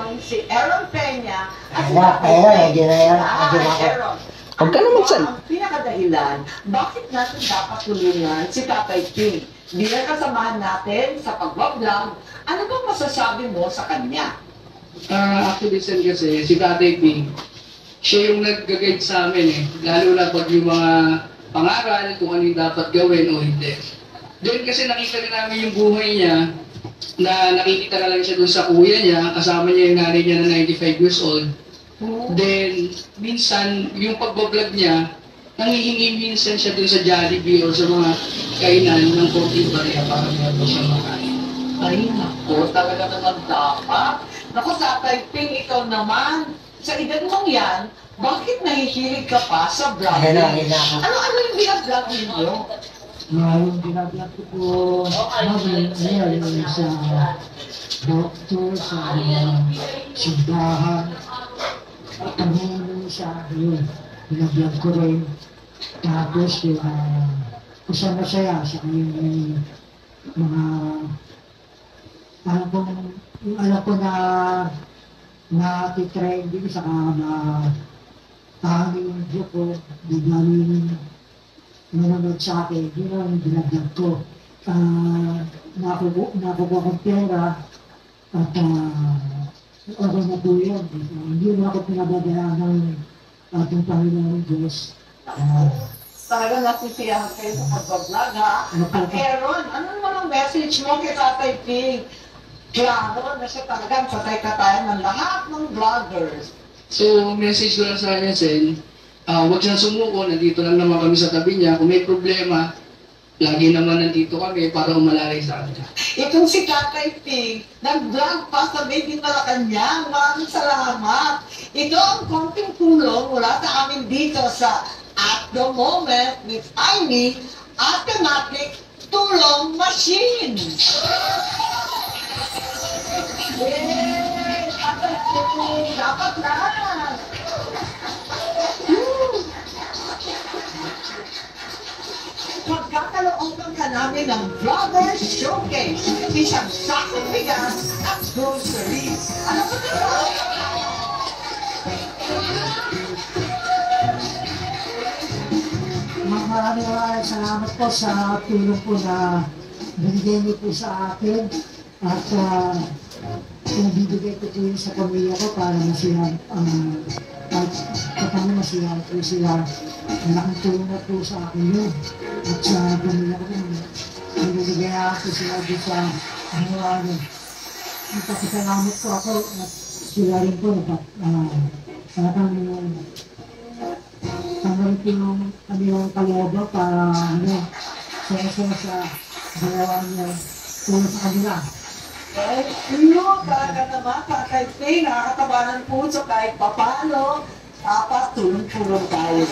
ngayon si Aaron Peña at Aaron. Huwag ka naman sal. Ang pinakadahilan, bakit natin dapat tulungan si Tatay Ping? Bilang kasamahan natin sa pag-vlog, ano bang masasabi mo sa kanya? Actually, Sen, kasi si Tatay Ping, siya yung nag-guide sa amin eh. Lalo na pag yung mga pangaral, kung ano yung dapat gawin o hindi. Doon kasi nakita rin namin yung buhay niya, na nakikita na lang siya doon sa kuya niya, kasama niya yung nanay niya na 95 years old. Then, minsan, yung pagbablog niya, nangihingi minsan siya doon sa Jollibee o sa mga kainan ng konting barya para meron siya makain. Ay, naku, talaga naman dapat. Naku, Tatay Ping, ikaw naman, sa edad mong yan, bakit nahihilig ka pa sa vlogging? Ano yung binablog mo? Yung binablog ko po, ayun, sa doktor, sa simbahan, at ang sa yun, binablog ko rin. Tapos, isang masaya sa kanyang mga, alam ko na titrending sa yung view ko, biglang nanonood sa akin, yun ang binablog ko. Nakuha kong pera at okay na po yun. Hindi mo ako pinababayaan ng ating Panginoon Diyos. Talaga nasisiyahan kayo sa pag-vlog, ha? At Aaron, ano naman ang message mo kay Tatay Ping? Klaro na siya talagang katay-katayan ng lahat ng vloggers. So, message ko lang sa kanya, Sen, huwag siyang sumuko, nandito lang naman kami sa tabi niya. Kung may problema, lagi naman nandito kami para umalalay sa kanya. Itong si Tatay Ping, nag-vlog pa sa Baby Malacanang. Maraming salamat. Ito ang konting tulong mula sa amin dito sa At The Moment with Amy Automatic Tulong Machine. Yay! Tatay Ping, dapat na! Magkakalooban ka namin ng Vlogger Showcase. Isang sakong bigas at groceries. Ano ba ito? Maraming salamat po sa tulong po na binigay niyo po sa akin. At bibigay ko po yun sa pamilya ko para masiyang masiyang po sila. Malaking tulong na po sa akin yun. At sa pamilya ko yun, binigay ko sila doon sa ano. Nagpapasalamat po ako at sila rin po parang tanggapin po yung kanilang kalooban para sa dalawa niya tulong sa kanila. Talaga naman, Tatay Ping, nakakataba ng puso kahit papano. Dapat tulong-tulong tayo.